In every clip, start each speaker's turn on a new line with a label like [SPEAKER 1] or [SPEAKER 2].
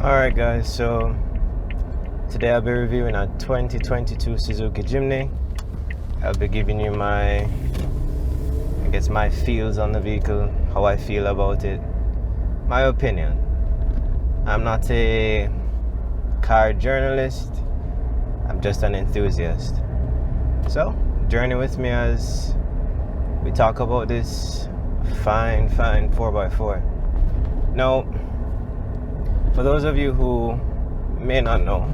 [SPEAKER 1] Alright guys, so today I'll be reviewing a 2022 Suzuki Jimny. I'll be giving you my feels on the vehicle, how I feel about it, my opinion. I'm not a car journalist, I'm just an enthusiast. So, journey with me as we talk about this fine 4x4. Now, for those of you who may not know,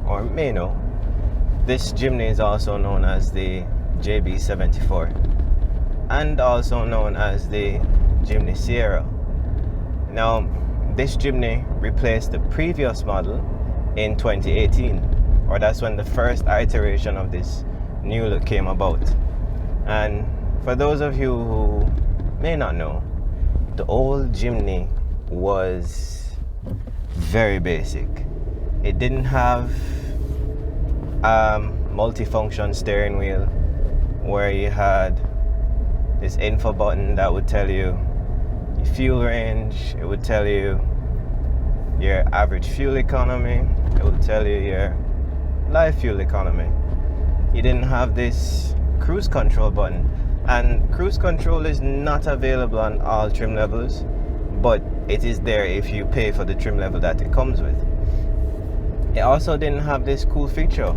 [SPEAKER 1] or may know, this Jimny is also known as the JB74 and also known as the Jimny Sierra. Now, this Jimny replaced the previous model in 2018, or that's when the first iteration of this new look came about. And for those of you who may not know, the old Jimny was very basic. It didn't have multifunction steering wheel where you had this info button that would tell you your fuel range, it would tell you your average fuel economy, it would tell you your live fuel economy. You didn't have this cruise control button, and cruise control is not available on all trim levels, but it is there if you pay for the trim level that it comes with. It also didn't have this cool feature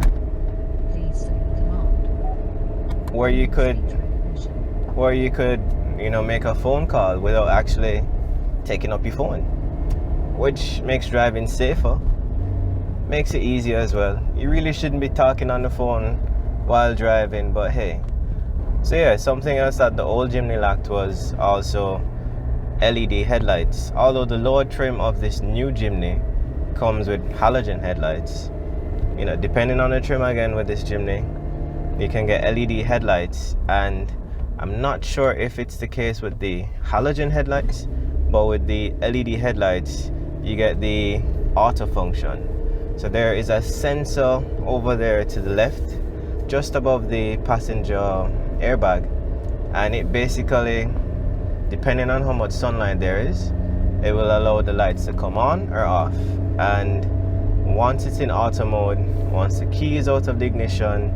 [SPEAKER 1] where you could make a phone call without actually taking up your phone, which makes driving safer, makes it easier as well. You really shouldn't be talking on the phone while driving, but hey. So yeah, something else that the old Jimny lacked was also LED headlights. Although the lower trim of this new Jimny comes with halogen headlights, depending on the trim again with this Jimny, you can get LED headlights, and I'm not sure if it's the case with the halogen headlights, but with the LED headlights you get the auto function. So there is a sensor over there to the left just above the passenger airbag, and it basically, depending on how much sunlight there is, it will allow the lights to come on or off. And once it's in auto mode, once the key is out of the ignition,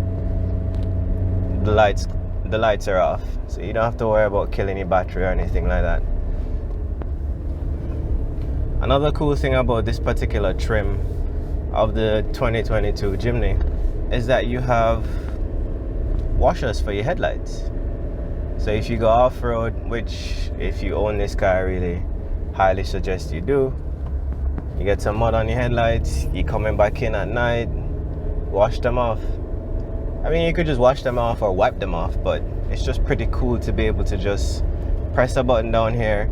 [SPEAKER 1] the lights are off, so you don't have to worry about killing your battery or anything like that. Another cool thing about this particular trim of the 2022 Jimny is that you have washers for your headlights. So if you go off-road, which if you own this car I really highly suggest you do, you get some mud on your headlights, you're coming back in at night, wash them off. I mean, you could just wash them off or wipe them off, but it's just pretty cool to be able to just press a button down here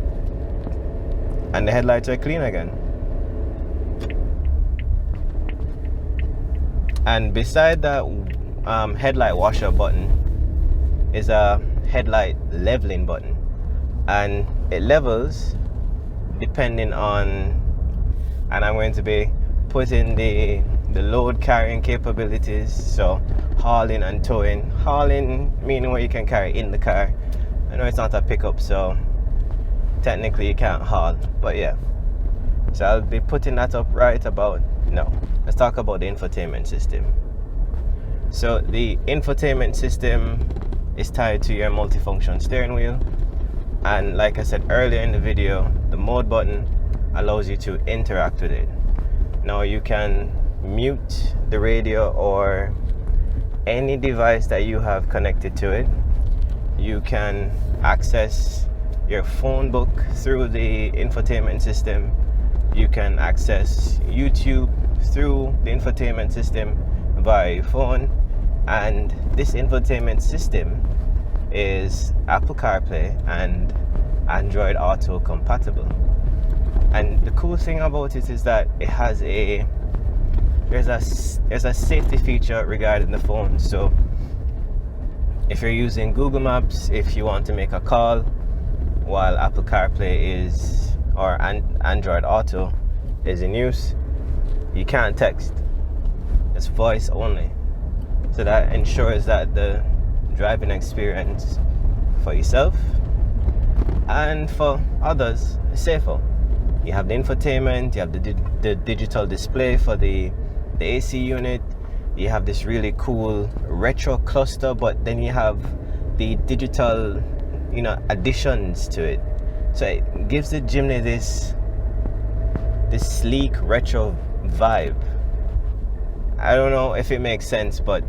[SPEAKER 1] and the headlights are clean again. And beside that headlight washer button is a headlight leveling button, and it levels depending on, and I'm going to be putting the load carrying capabilities, so hauling and towing. Hauling meaning what you can carry in the car. I know it's not a pickup, so technically you can't haul, but yeah. So I'll be putting that up right about now. Let's talk about the infotainment system. So the infotainment system is tied to your multifunction steering wheel, and like I said earlier in the video, the mode button allows you to interact with it. Now you can mute the radio or any device that you have connected to it. You can access your phone book through the infotainment system. You can access YouTube through the infotainment system via your phone, and this infotainment system is Apple CarPlay and Android Auto compatible. And the cool thing about it is that it has there's a safety feature regarding the phone. So if you're using Google Maps, if you want to make a call while Apple CarPlay or Android Auto is in use, you can't text. It's voice only. So that ensures that the driving experience for yourself and for others is safer. You have the infotainment, you have the digital display for the AC unit, you have this really cool retro cluster, but then you have the digital, you know, additions to it. So it gives the Jimny this sleek retro vibe. I don't know if it makes sense, but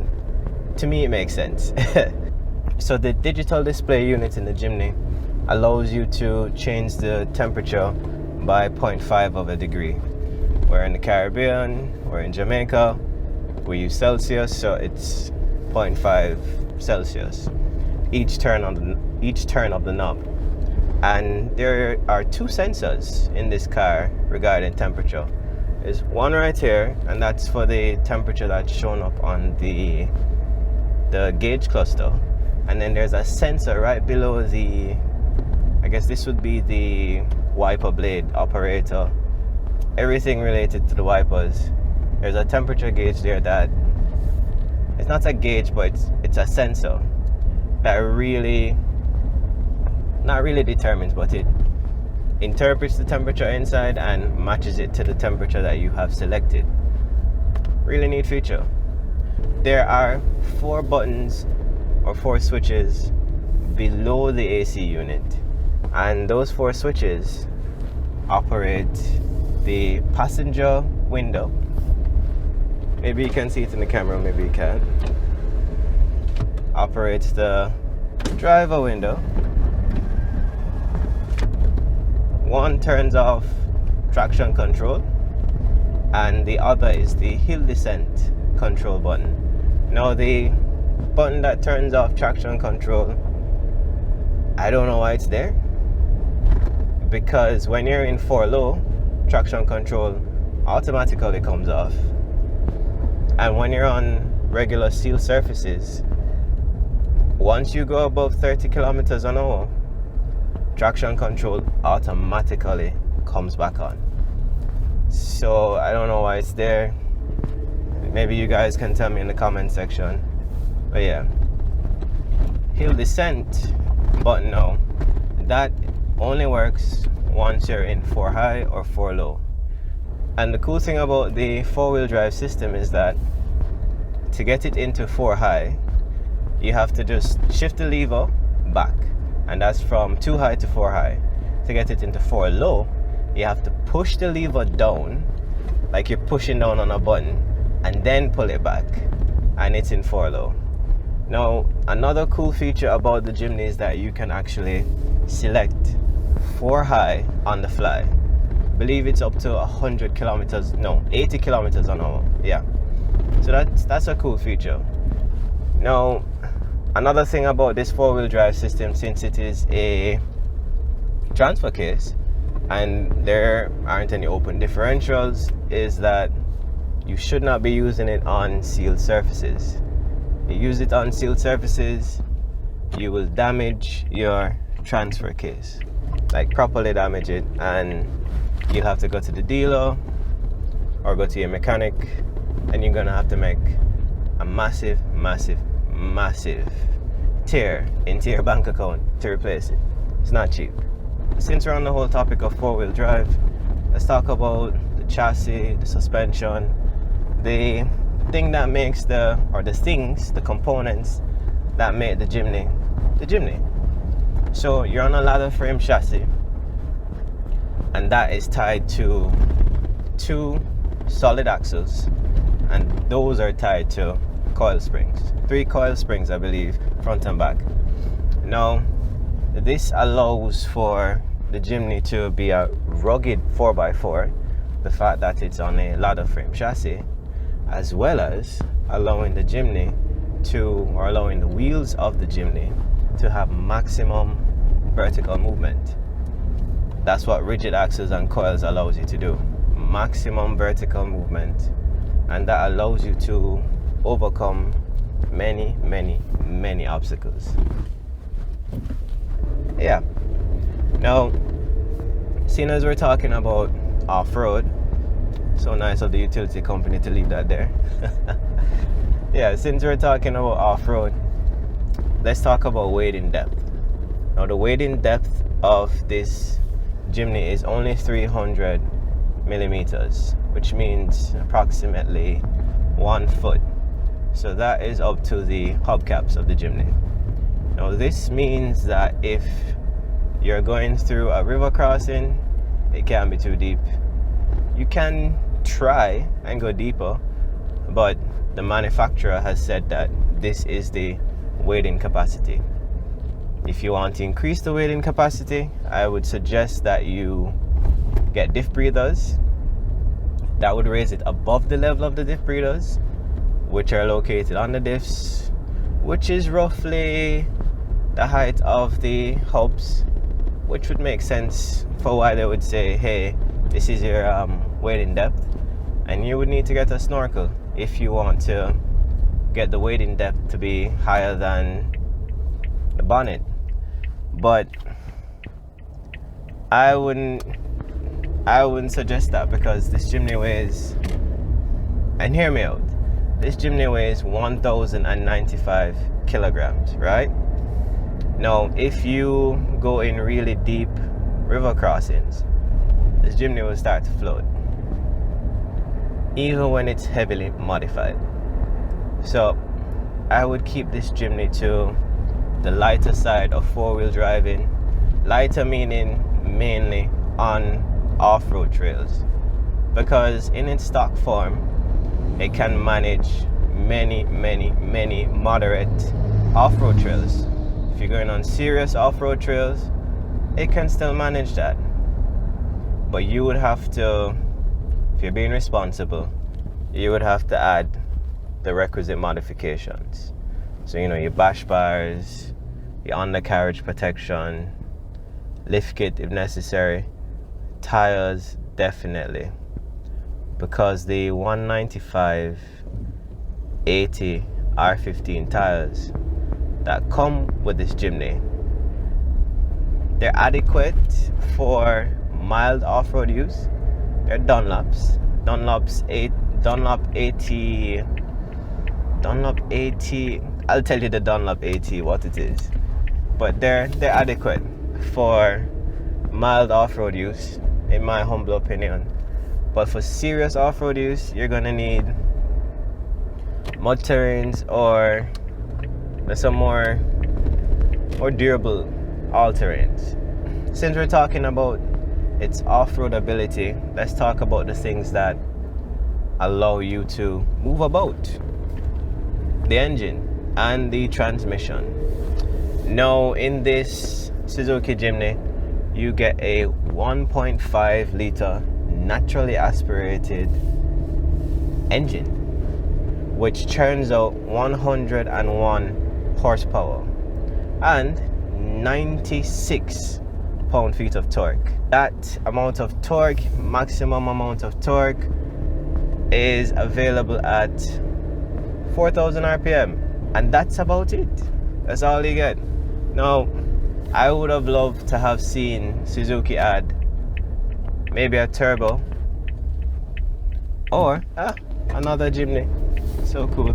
[SPEAKER 1] to me it makes sense. So the digital display unit in the Jimny allows you to change the temperature by 0.5 of a degree. We're in the Caribbean, we're in Jamaica, we use Celsius, so it's 0.5 Celsius each turn of the knob. And there are two sensors in this car regarding temperature. There's one right here, and that's for the temperature that's shown up on the gauge cluster. And then there's a sensor right below the, I guess this would be the wiper blade operator, everything related to the wipers. There's a temperature gauge there that, it's not a gauge, but it's a sensor that really, not really determines, but it interprets the temperature inside and matches it to the temperature that you have selected. Really neat feature. There are 4 buttons or 4 switches below the AC unit, and those 4 switches operate the passenger window. Maybe you can see it in the camera, maybe you can't. Operates the driver window. One turns off traction control, and the other is the hill descent control button. Now the button that turns off traction control, I don't know why it's there, because when you're in 4 low, traction control automatically comes off, and when you're on regular steel surfaces, once you go above 30 kilometers an hour, traction control automatically comes back on. So I don't know why it's there. Maybe you guys can tell me in the comment section. But yeah, hill descent button now, that only works once you're in 4 high or 4 low. And the cool thing about the 4-wheel drive system is that to get it into 4 high, you have to just shift the lever back, and that's from 2 high to 4 high. To get it into 4 low, you have to push the lever down like you're pushing down on a button, and then pull it back, and it's in 4 low. Now another cool feature about the Jimny is that you can actually select 4 high on the fly. I believe it's up to 100 kilometers, no, 80 kilometers an hour. Yeah, so that's a cool feature. Now another thing about this 4-wheel drive system, since it is a transfer case and there aren't any open differentials, is that you should not be using it on sealed surfaces. You use it on sealed surfaces, you will damage your transfer case, like properly damage it, and you'll have to go to the dealer or go to your mechanic, and you're gonna have to make a massive tear into your bank account to replace it. It's not cheap. Since we're on the whole topic of 4-wheel drive, let's talk about the chassis, the suspension, the thing that makes the components that make the Jimny. So you're on a ladder frame chassis, and that is tied to 2 solid axles, and those are tied to coil springs, 3 coil springs, I believe, front and back. Now this allows for the Jimny to be a rugged 4x4, the fact that it's on a ladder frame chassis, as well as allowing the Jimny or allowing the wheels of the Jimny to have maximum vertical movement. That's what rigid axles and coils allows you to do, maximum vertical movement, and that allows you to overcome many obstacles. Yeah. Now, seeing as we're talking about off-road, so nice of the utility company to leave that there. Yeah, since we're talking about off-road, let's talk about wading depth. Now the wading depth of this Jimny is only 300 millimeters, which means approximately 1 foot. So that is up to the hubcaps of the Jimny. Now this means that if you're going through a river crossing, it can't be too deep. You can try and go deeper, but the manufacturer has said that this is the wading capacity. If you want to increase the wading capacity, I would suggest that you get diff breathers. That would raise it above the level of the diff breathers, which are located on the diffs, which is roughly the height of the hubs, which would make sense for why they would say, hey, this is your wading depth, and you would need to get a snorkel if you want to get the wading depth to be higher than the bonnet. But I wouldn't suggest that, because this Jimny weighs, and hear me out, this Jimny weighs 1,095 kilograms, right? Now, if you go in really deep river crossings, this Jimny will start to float, even when it's heavily modified. So I would keep this Jimny to the lighter side of four-wheel driving. Lighter meaning mainly on off-road trails, because in its stock form it can manage many moderate off-road trails. If you're going on serious off-road trails, it can still manage that, but you would have to, if you're being responsible, you would have to add the requisite modifications. So, you know, your bash bars, your undercarriage protection, lift kit if necessary, tires definitely, because the 195 80 R15 tires that come with this Jimny, they're adequate for mild off-road use. They're Dunlop 80. I'll tell you the Dunlop 80 what it is, but they're adequate for mild off-road use, in my humble opinion. But for serious off-road use, you're gonna need mud terrains or some more durable all-terrains. Since we're talking about its off-road ability, let's talk about the things that allow you to move about: the engine and the transmission. Now, in this Suzuki Jimny, you get a 1.5 liter naturally aspirated engine, which churns out 101 horsepower and 96 pound-feet of torque. That amount of torque, maximum amount of torque, is available at 4,000 RPM, and that's about it. That's all you get. Now, I would have loved to have seen Suzuki add maybe a turbo or another Jimny. So cool.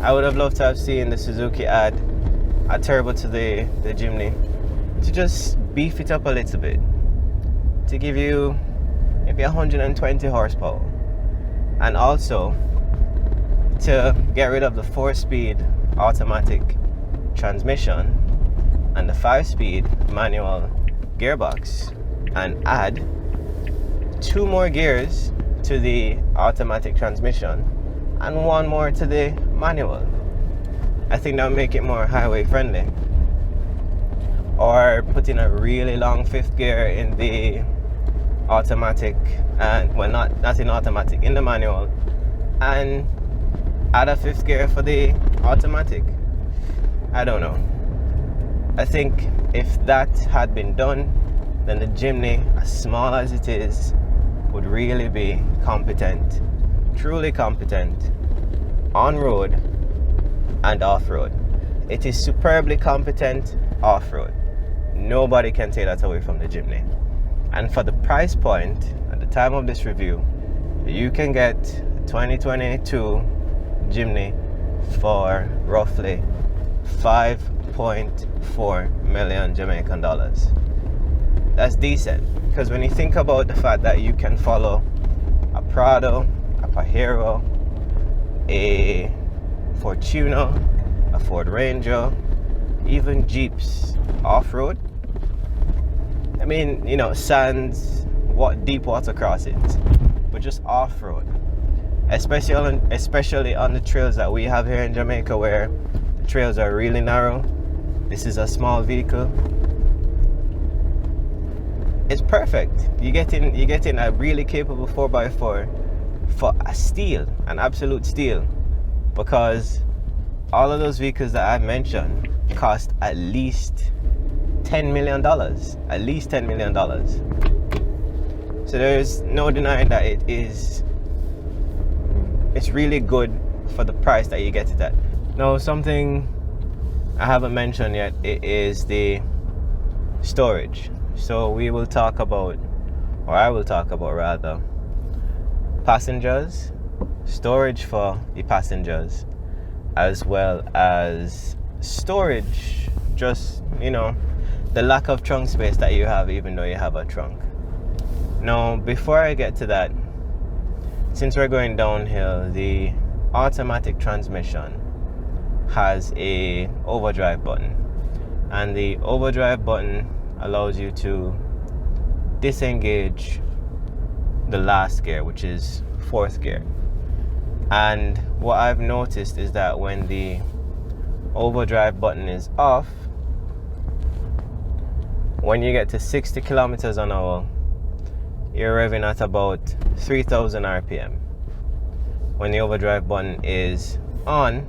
[SPEAKER 1] I would have loved to have seen the Suzuki add a turbo to the Jimny to just beef it up a little bit, to give you maybe 120 horsepower, and also to get rid of the 4-speed automatic transmission and the 5-speed manual gearbox, and add 2 more gears to the automatic transmission and 1 more to the manual. I think that would make it more highway friendly. Or put in a really long 5th gear in the automatic, and well, not in automatic, in the manual, and add a 5th gear for the automatic. I don't know. I think if that had been done, then the Jimny, as small as it is, would really be competent, truly competent, on-road and off-road. It is superbly competent off-road. Nobody can take that away from the Jimny. And for the price point, at the time of this review, you can get 2022 Jimny for roughly 5.4 million Jamaican dollars. that's decent. Because when you think about the fact that you can follow a Prado, a Pajero, a Fortuner, a Ford Ranger, even Jeeps off-road. I mean, you know, sands, what deep water crossings, but just off-road. Especially on the trails that we have here in Jamaica, where the trails are really narrow. This is a small vehicle. It's perfect. You're getting a really capable 4x4 for a steal, an absolute steal, because all of those vehicles that I mentioned cost at least $10 million. At least $10 million. So there's no denying that it's really good for the price that you get it at. Now, something I haven't mentioned yet, it is the storage. So we will talk about, or I will talk about rather, passengers, storage for the passengers, as well as storage, just, you know, the lack of trunk space that you have even though you have a trunk. Now, before I get to that, since we're going downhill, the automatic transmission has a overdrive button, and the overdrive button allows you to disengage the last gear, which is fourth gear. And what I've noticed is that when the overdrive button is off, when you get to 60 kilometers an hour, you're revving at about 3,000 RPM. When the overdrive button is on,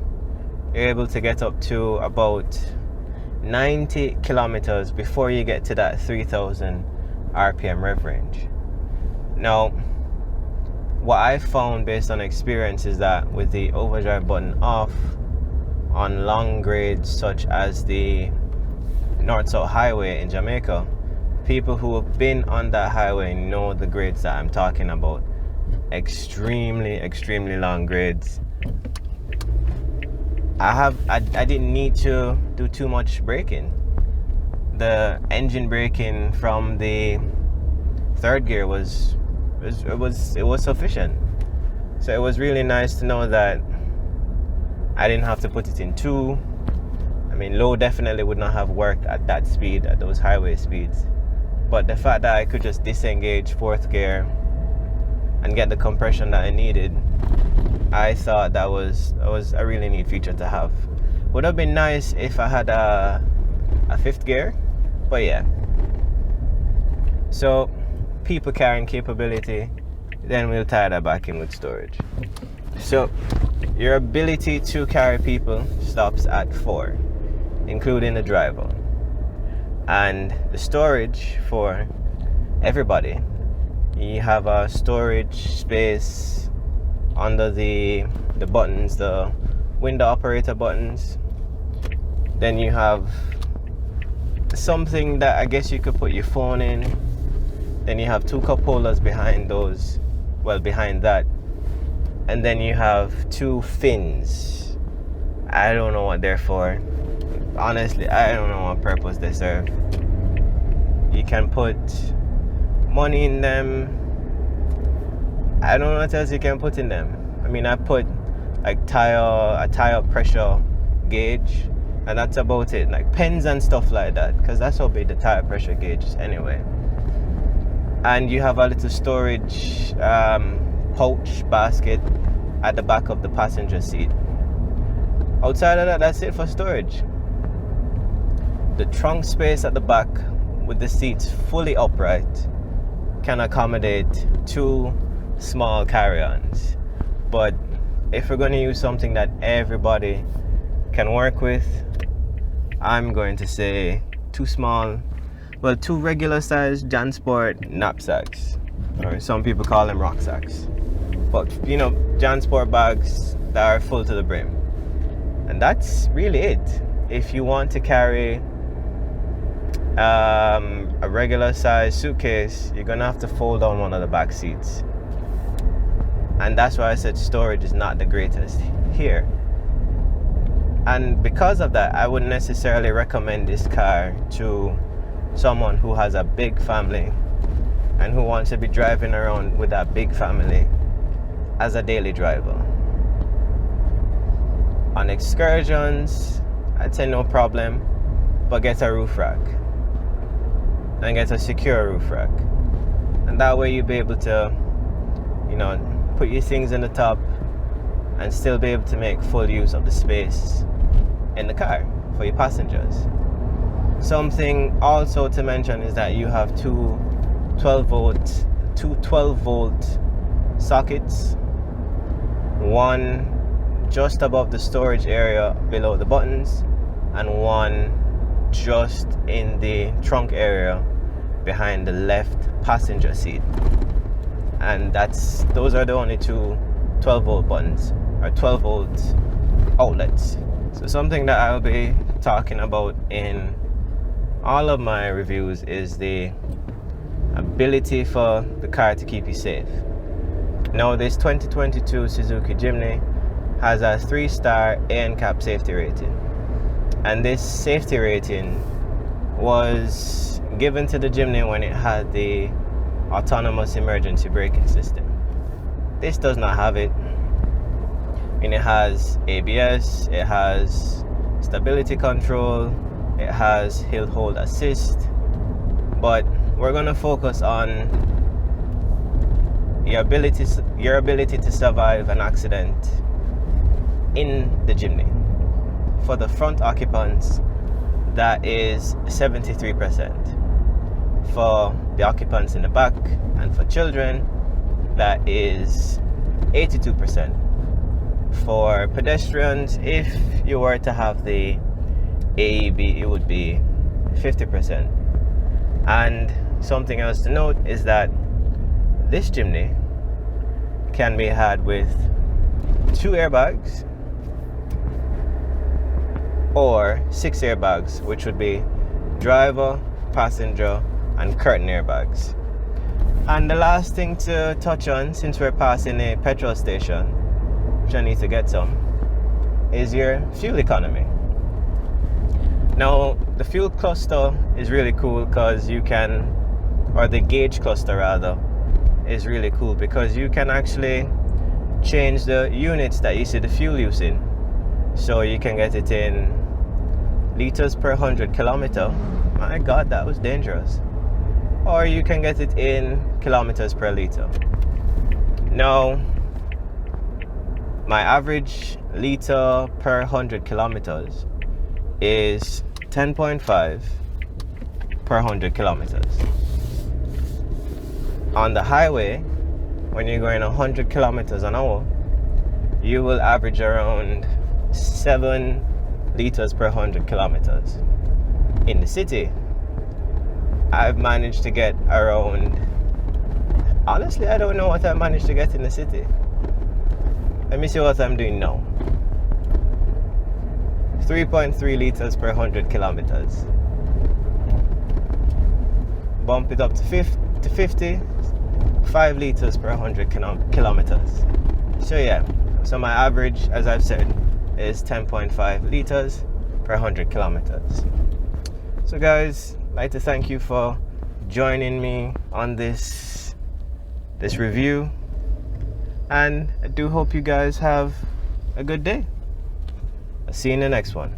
[SPEAKER 1] you're able to get up to about 90 kilometers before you get to that 3,000 RPM rev range. Now, what I found based on experience is that with the overdrive button off on long grades such as the North-South Highway in Jamaica, people who have been on that highway know the grades that I'm talking about. Extremely long grades. I didn't need to do too much braking. The engine braking from the third gear was sufficient. So it was really nice to know that I didn't have to put it in two. I mean, low definitely would not have worked at that speed, at those highway speeds. But the fact that I could just disengage fourth gear and get the compression that I needed, I thought that was a really neat feature to have. Would have been nice if I had a fifth gear, but yeah. So, people carrying capability, then we'll tie that back in with storage. So, your ability to carry people stops at 4, including the driver. And the storage for everybody, you have a storage space under the buttons, the window operator buttons. Then you have something that I guess you could put your phone in. Then you have 2 cup holders behind those, well, behind that. And then you have 2 fins. I don't know what they're for. Honestly, I don't know what purpose they serve. You can put money in them. I don't know what else you can put in them. I mean, I put like a tire pressure gauge, and that's about it. Like pens and stuff like that, because that's how big the tire pressure gauge is anyway. And you have a little storage pouch basket at the back of the passenger seat. Outside of that, that's it for storage. The trunk space at the back, with the seats fully upright, can accommodate 2 small carry-ons. But if we're going to use something that everybody can work with, I'm going to say 2 regular sized JanSport knapsacks, or some people call them rucksacks, but you know, JanSport bags that are full to the brim. And that's really it. If you want to carry a regular size suitcase, you're gonna have to fold down one of the back seats, and that's why I said storage is not the greatest here. And because of that, I wouldn't necessarily recommend this car to someone who has a big family and who wants to be driving around with that big family as a daily driver. On excursions, I'd say no problem, but get a roof rack and get a secure roof rack, and that way you'll be able to, you know, put your things in the top and still be able to make full use of the space in the car for your passengers. Something also to mention is that you have two 12 volt sockets, one just above the storage area below the buttons and one just in the trunk area behind the left passenger seat. And those are the only two 12 volt buttons or 12 volt outlets. So something that I'll be talking about in all of my reviews is the ability for the car to keep you safe. Now, this 2022 Suzuki Jimny has a 3-star ANCAP safety rating, and this safety rating was given to the Jimny when it had the autonomous emergency braking system. This does not have it, and it has ABS, it has stability control, it has hill hold assist, but we're going to focus on your ability to survive an accident in the Jimny. For the front occupants, that is 73%. For the occupants in the back and for children, that is 82%. For pedestrians, if you were to have the AEB, it would be 50%. And something else to note is that this Jimny can be had with 2 airbags or 6 airbags, which would be driver, passenger, and curtain airbags. And the last thing to touch on, since we're passing a petrol station, which I need to get some, is your fuel economy. Now, the fuel cluster is really cool because you can, or the gauge cluster rather, is really cool because you can actually change the units that you see the fuel use in. So you can get it in liters per 100 kilometer. My God, that was dangerous. Or you can get it in kilometers per liter. Now, my average liter per 100 kilometers is 10.5 per 100 kilometers. On the highway, when you're going 100 kilometers an hour, you will average around 7 liters per 100 kilometers. In the city, I've managed to get around, honestly, I don't know what I managed to get in the city. Let me see what I'm doing now. 3.3 liters per 100 kilometers. Bump it up to 50, 5 liters per 100 kilometers. So yeah, so my average, as I've said, is 10.5 liters per 100 kilometers. So guys, I'd like to thank you for joining me on this review, and I do hope you guys have a good day. I'll see you in the next one.